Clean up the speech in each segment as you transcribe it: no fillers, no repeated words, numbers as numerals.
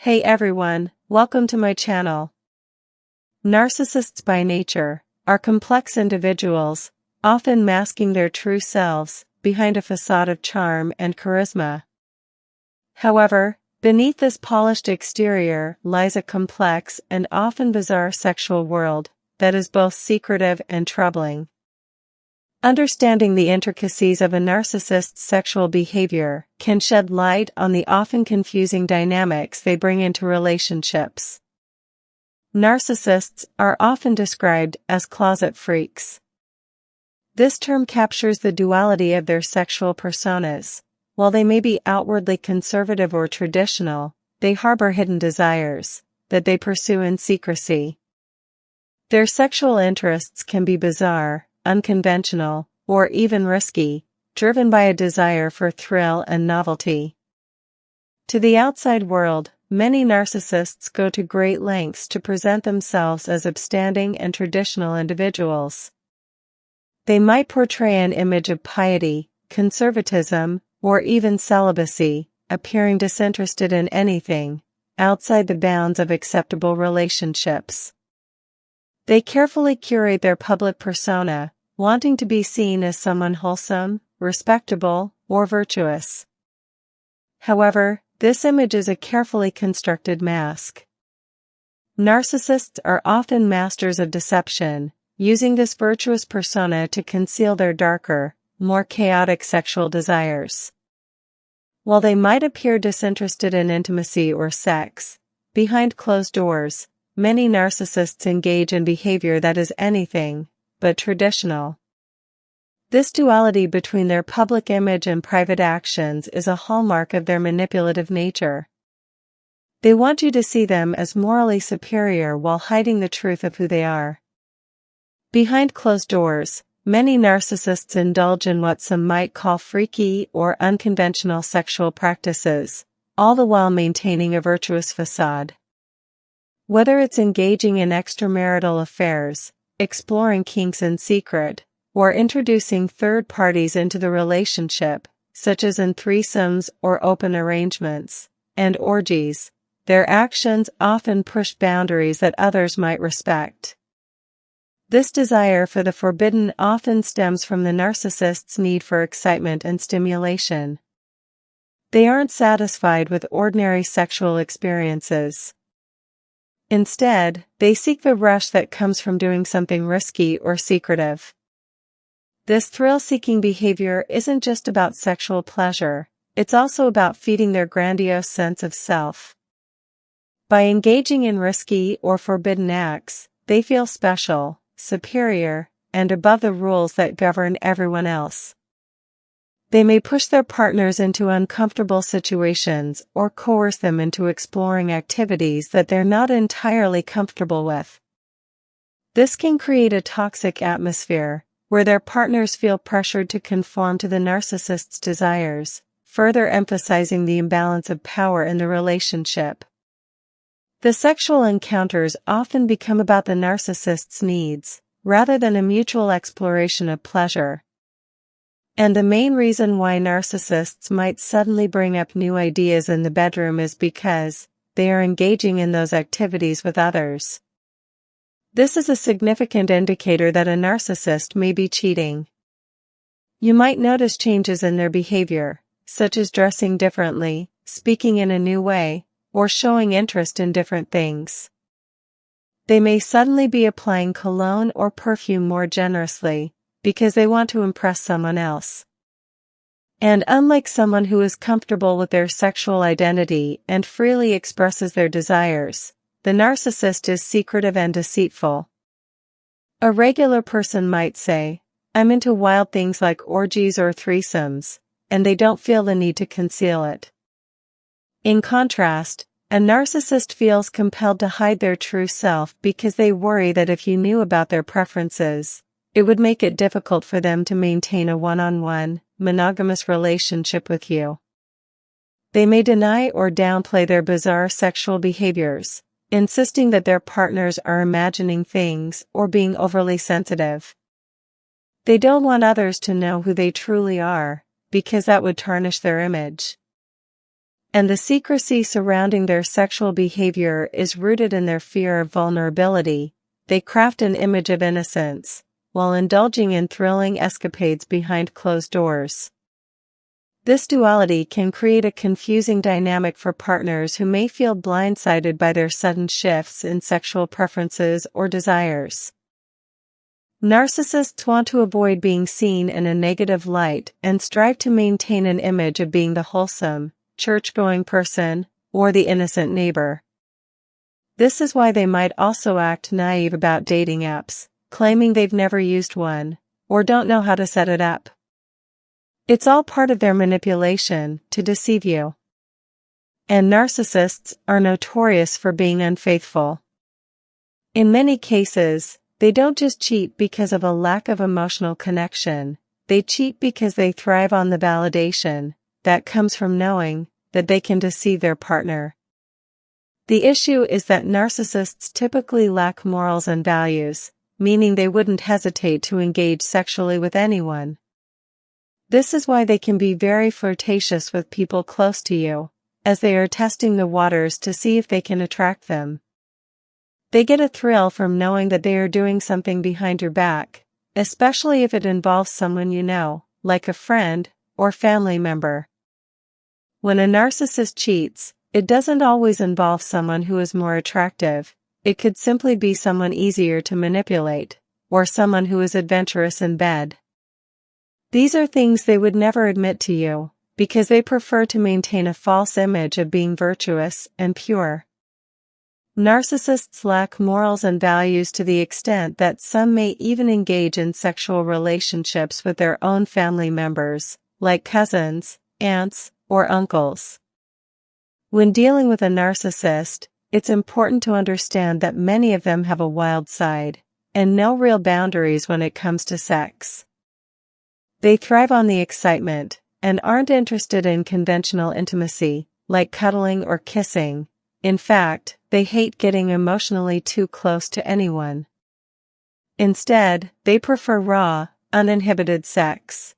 Hey everyone, welcome to my channel. Narcissists by nature are complex individuals, often masking their true selves behind a facade of charm and charisma. However, beneath this polished exterior lies a complex and often bizarre sexual world that is both secretive and troubling. Understanding the intricacies of a narcissist's sexual behavior can shed light on the often confusing dynamics they bring into relationships. Narcissists are often described as closet freaks. This term captures the duality of their sexual personas. While they may be outwardly conservative or traditional, they harbor hidden desires that they pursue in secrecy. Their sexual interests can be bizarre, unconventional, or even risky, driven by a desire for thrill and novelty. To the outside world, many narcissists go to great lengths to present themselves as upstanding and traditional individuals. They might portray an image of piety, conservatism, or even celibacy, appearing disinterested in anything outside the bounds of acceptable relationships. They carefully curate their public persona, wanting to be seen as someone wholesome, respectable, or virtuous. However, this image is a carefully constructed mask. Narcissists are often masters of deception, using this virtuous persona to conceal their darker, more chaotic sexual desires. While they might appear disinterested in intimacy or sex, behind closed doors, many narcissists engage in behavior that is anything but traditional. This duality between their public image and private actions is a hallmark of their manipulative nature. They want you to see them as morally superior while hiding the truth of who they are. Behind closed doors, many narcissists indulge in what some might call freaky or unconventional sexual practices, all the while maintaining a virtuous facade. Whether it's engaging in extramarital affairs, exploring kinks in secret, or introducing third parties into the relationship, such as in threesomes or open arrangements, and orgies, their actions often push boundaries that others might respect. This desire for the forbidden often stems from the narcissist's need for excitement and stimulation. They aren't satisfied with ordinary sexual experiences. Instead, they seek the rush that comes from doing something risky or secretive. This thrill-seeking behavior isn't just about sexual pleasure, it's also about feeding their grandiose sense of self. By engaging in risky or forbidden acts, they feel special, superior, and above the rules that govern everyone else. They may push their partners into uncomfortable situations or coerce them into exploring activities that they're not entirely comfortable with. This can create a toxic atmosphere, where their partners feel pressured to conform to the narcissist's desires, further emphasizing the imbalance of power in the relationship. The sexual encounters often become about the narcissist's needs, rather than a mutual exploration of pleasure. And the main reason why narcissists might suddenly bring up new ideas in the bedroom is because they are engaging in those activities with others. This is a significant indicator that a narcissist may be cheating. You might notice changes in their behavior, such as dressing differently, speaking in a new way, or showing interest in different things. They may suddenly be applying cologne or perfume more generously, because they want to impress someone else. And unlike someone who is comfortable with their sexual identity and freely expresses their desires, the narcissist is secretive and deceitful. A regular person might say, "I'm into wild things like orgies or threesomes," and they don't feel the need to conceal it. In contrast, a narcissist feels compelled to hide their true self because they worry that if you knew about their preferences, it would make it difficult for them to maintain a one-on-one, monogamous relationship with you. They may deny or downplay their bizarre sexual behaviors, insisting that their partners are imagining things or being overly sensitive. They don't want others to know who they truly are, because that would tarnish their image. And the secrecy surrounding their sexual behavior is rooted in their fear of vulnerability. They craft an image of innocence, while indulging in thrilling escapades behind closed doors. This duality can create a confusing dynamic for partners who may feel blindsided by their sudden shifts in sexual preferences or desires. Narcissists want to avoid being seen in a negative light and strive to maintain an image of being the wholesome, church-going person, or the innocent neighbor. This is why they might also act naive about dating apps, claiming they've never used one, or don't know how to set it up. It's all part of their manipulation to deceive you. And narcissists are notorious for being unfaithful. In many cases, they don't just cheat because of a lack of emotional connection, they cheat because they thrive on the validation that comes from knowing that they can deceive their partner. The issue is that narcissists typically lack morals and values, meaning they wouldn't hesitate to engage sexually with anyone. This is why they can be very flirtatious with people close to you, as they are testing the waters to see if they can attract them. They get a thrill from knowing that they are doing something behind your back, especially if it involves someone you know, like a friend or family member. When a narcissist cheats, it doesn't always involve someone who is more attractive. It could simply be someone easier to manipulate, or someone who is adventurous in bed. These are things they would never admit to you, because they prefer to maintain a false image of being virtuous and pure. Narcissists lack morals and values to the extent that some may even engage in sexual relationships with their own family members, like cousins, aunts, or uncles. When dealing with a narcissist, it's important to understand that many of them have a wild side, and no real boundaries when it comes to sex. They thrive on the excitement, and aren't interested in conventional intimacy, like cuddling or kissing. In fact, they hate getting emotionally too close to anyone. Instead, they prefer raw, uninhibited sex.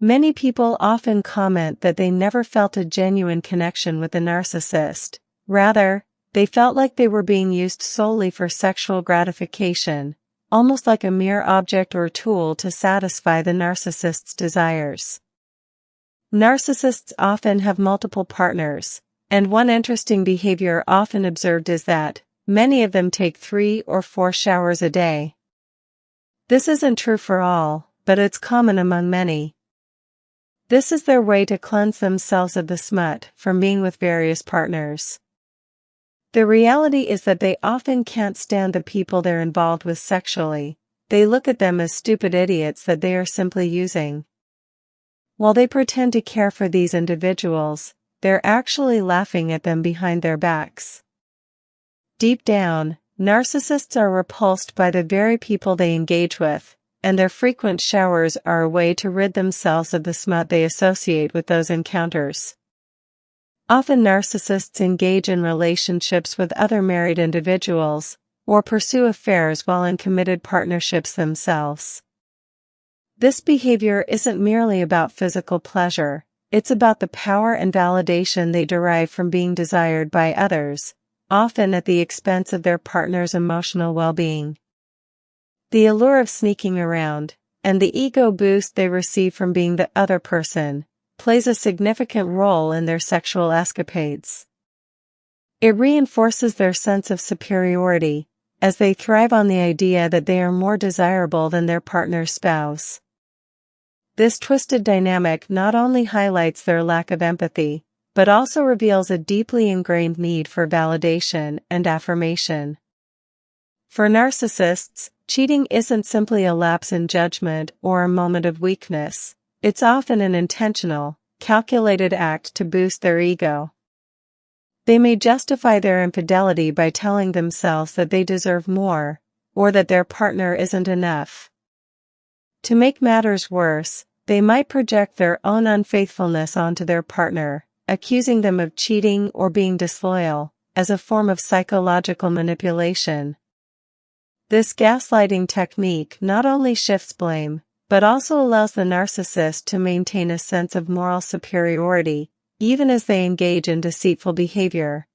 Many people often comment that they never felt a genuine connection with a narcissist. Rather, they felt like they were being used solely for sexual gratification, almost like a mere object or tool to satisfy the narcissist's desires. Narcissists often have multiple partners, and one interesting behavior often observed is that many of them take 3 or 4 showers a day. This isn't true for all, but it's common among many. This is their way to cleanse themselves of the smut from being with various partners. The reality is that they often can't stand the people they're involved with sexually. They look at them as stupid idiots that they are simply using. While they pretend to care for these individuals, they're actually laughing at them behind their backs. Deep down, narcissists are repulsed by the very people they engage with, and their frequent showers are a way to rid themselves of the smut they associate with those encounters. Often narcissists engage in relationships with other married individuals, or pursue affairs while in committed partnerships themselves. This behavior isn't merely about physical pleasure, it's about the power and validation they derive from being desired by others, often at the expense of their partner's emotional well-being. The allure of sneaking around, and the ego boost they receive from being the other person, plays a significant role in their sexual escapades. It reinforces their sense of superiority, as they thrive on the idea that they are more desirable than their partner's spouse. This twisted dynamic not only highlights their lack of empathy, but also reveals a deeply ingrained need for validation and affirmation. For narcissists, cheating isn't simply a lapse in judgment or a moment of weakness. It's often an intentional, calculated act to boost their ego. They may justify their infidelity by telling themselves that they deserve more, or that their partner isn't enough. To make matters worse, they might project their own unfaithfulness onto their partner, accusing them of cheating or being disloyal, as a form of psychological manipulation. This gaslighting technique not only shifts blame, but also allows the narcissist to maintain a sense of moral superiority, even as they engage in deceitful behavior.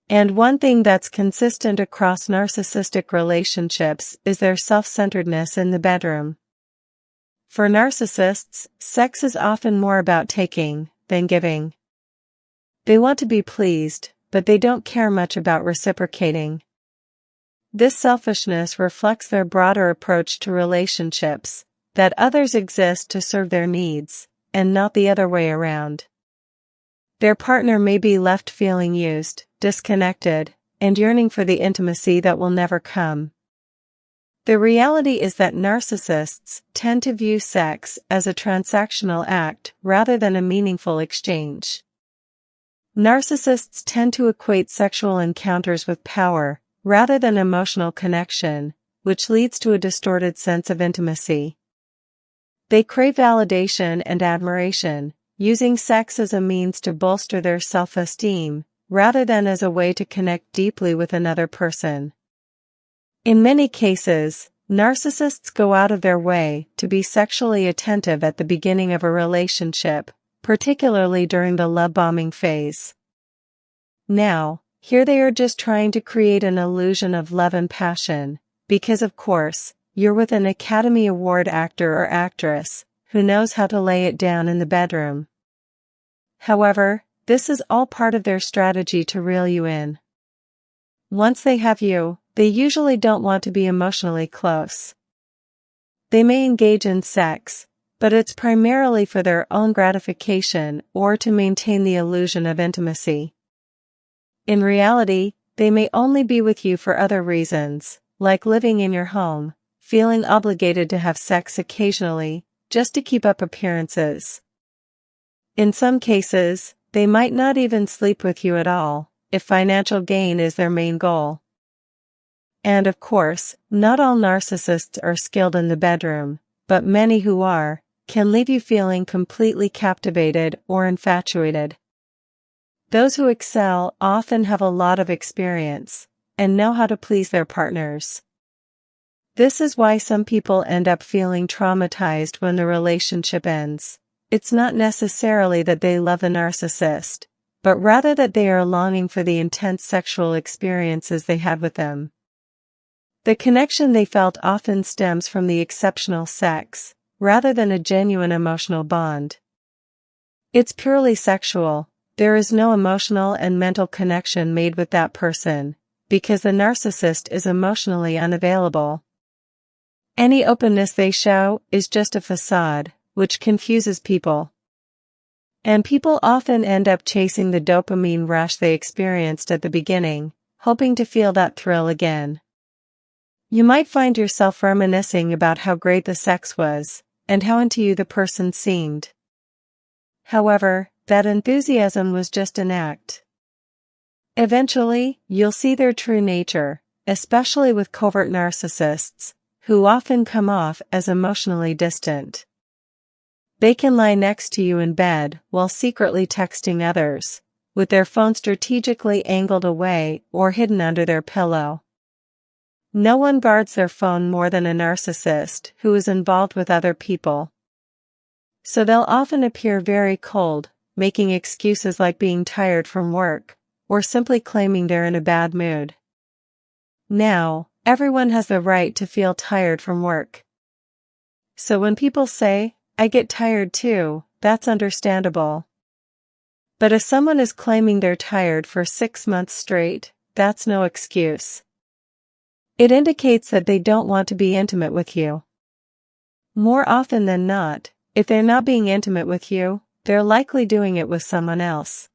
And one thing that's consistent across narcissistic relationships is their self-centeredness in the bedroom. For narcissists, sex is often more about taking than giving. They want to be pleased, but they don't care much about reciprocating. This selfishness reflects their broader approach to relationships, that others exist to serve their needs, and not the other way around. Their partner may be left feeling used, disconnected, and yearning for the intimacy that will never come. The reality is that narcissists tend to view sex as a transactional act rather than a meaningful exchange. Narcissists tend to equate sexual encounters with power, rather than emotional connection, which leads to a distorted sense of intimacy. They crave validation and admiration, using sex as a means to bolster their self-esteem, rather than as a way to connect deeply with another person. In many cases, narcissists go out of their way to be sexually attentive at the beginning of a relationship, particularly during the love bombing phase. Now, here they are just trying to create an illusion of love and passion, because of course, you're with an Academy Award actor or actress, who knows how to lay it down in the bedroom. However, this is all part of their strategy to reel you in. Once they have you, they usually don't want to be emotionally close. They may engage in sex, but it's primarily for their own gratification or to maintain the illusion of intimacy. In reality, they may only be with you for other reasons, like living in your home, feeling obligated to have sex occasionally, just to keep up appearances. In some cases, they might not even sleep with you at all, if financial gain is their main goal. And of course, not all narcissists are skilled in the bedroom, but many who are, can leave you feeling completely captivated or infatuated. Those who excel often have a lot of experience, and know how to please their partners. This is why some people end up feeling traumatized when the relationship ends. It's not necessarily that they love the narcissist, but rather that they are longing for the intense sexual experiences they had with them. The connection they felt often stems from the exceptional sex, rather than a genuine emotional bond. It's purely sexual. There is no emotional and mental connection made with that person, because the narcissist is emotionally unavailable. Any openness they show is just a façade, which confuses people. And people often end up chasing the dopamine rush they experienced at the beginning, hoping to feel that thrill again. You might find yourself reminiscing about how great the sex was, and how into you the person seemed. However, that enthusiasm was just an act. Eventually, you'll see their true nature, especially with covert narcissists, who often come off as emotionally distant. They can lie next to you in bed while secretly texting others, with their phone strategically angled away or hidden under their pillow. No one guards their phone more than a narcissist who is involved with other people. So they'll often appear very cold, making excuses like being tired from work, or simply claiming they're in a bad mood. Now, everyone has the right to feel tired from work. So when people say, "I get tired too," that's understandable. But if someone is claiming they're tired for 6 months straight, that's no excuse. It indicates that they don't want to be intimate with you. More often than not, if they're not being intimate with you, they're likely doing it with someone else.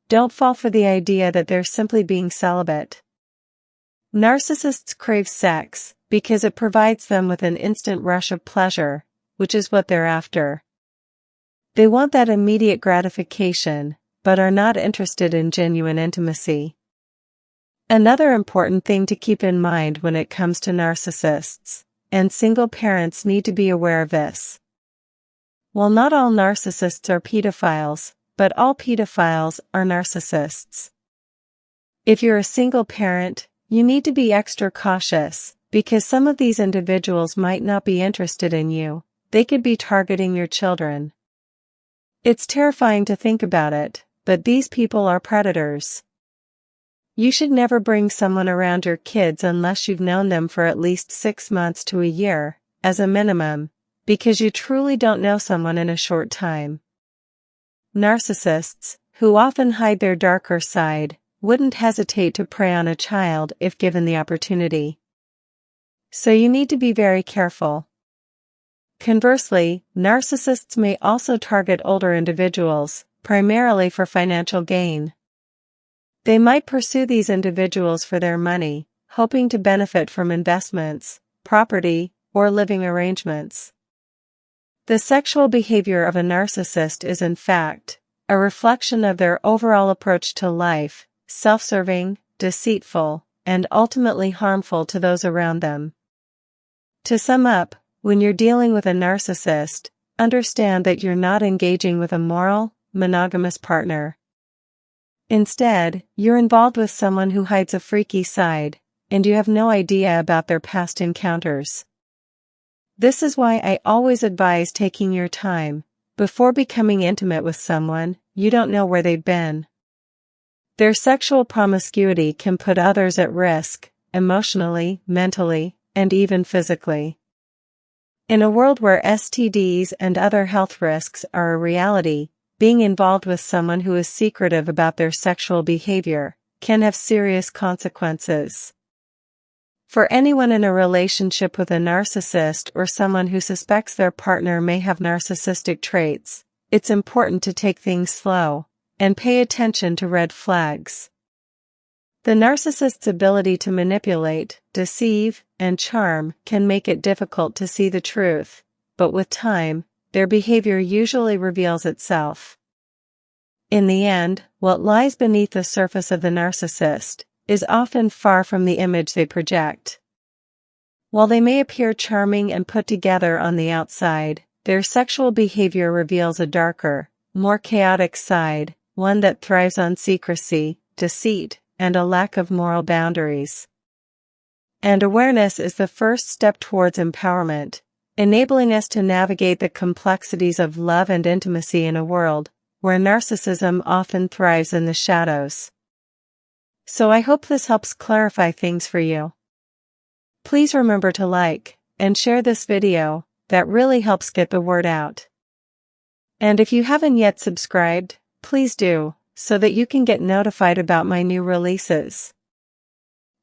Don't fall for the idea that they're simply being celibate. Narcissists crave sex because it provides them with an instant rush of pleasure, which is what they're after. They want that immediate gratification, but are not interested in genuine intimacy. Another important thing to keep in mind when it comes to narcissists, and single parents need to be aware of this. While not all narcissists are pedophiles, but all pedophiles are narcissists. If you're a single parent, you need to be extra cautious, because some of these individuals might not be interested in you. They could be targeting your children. It's terrifying to think about it, but these people are predators. You should never bring someone around your kids unless you've known them for at least 6 months to a year, as a minimum, because you truly don't know someone in a short time. Narcissists, who often hide their darker side, wouldn't hesitate to prey on a child if given the opportunity. So you need to be very careful. Conversely, narcissists may also target older individuals, primarily for financial gain. They might pursue these individuals for their money, hoping to benefit from investments, property, or living arrangements. The sexual behavior of a narcissist is in fact a reflection of their overall approach to life, self-serving, deceitful, and ultimately harmful to those around them. To sum up, when you're dealing with a narcissist, understand that you're not engaging with a moral, monogamous partner. Instead, you're involved with someone who hides a freaky side, and you have no idea about their past encounters. This is why I always advise taking your time before becoming intimate with someone you don't know where they've been. Their sexual promiscuity can put others at risk, emotionally, mentally, and even physically. In a world where STDs and other health risks are a reality, being involved with someone who is secretive about their sexual behavior can have serious consequences. For anyone in a relationship with a narcissist or someone who suspects their partner may have narcissistic traits, it's important to take things slow and pay attention to red flags. The narcissist's ability to manipulate, deceive, and charm can make it difficult to see the truth, but with time, their behavior usually reveals itself. In the end, what lies beneath the surface of the narcissist is often far from the image they project. While they may appear charming and put together on the outside, their sexual behavior reveals a darker, more chaotic side, one that thrives on secrecy, deceit, and a lack of moral boundaries. And awareness is the first step towards empowerment, enabling us to navigate the complexities of love and intimacy in a world where narcissism often thrives in the shadows. So I hope this helps clarify things for you. Please remember to like and share this video, that really helps get the word out. And if you haven't yet subscribed, please do, so that you can get notified about my new releases.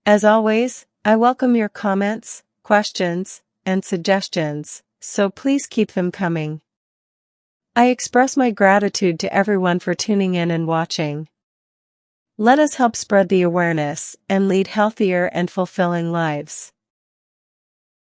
As always, I welcome your comments, questions, and suggestions, so please keep them coming. I express my gratitude to everyone for tuning in and watching. Let us help spread the awareness and lead healthier and fulfilling lives.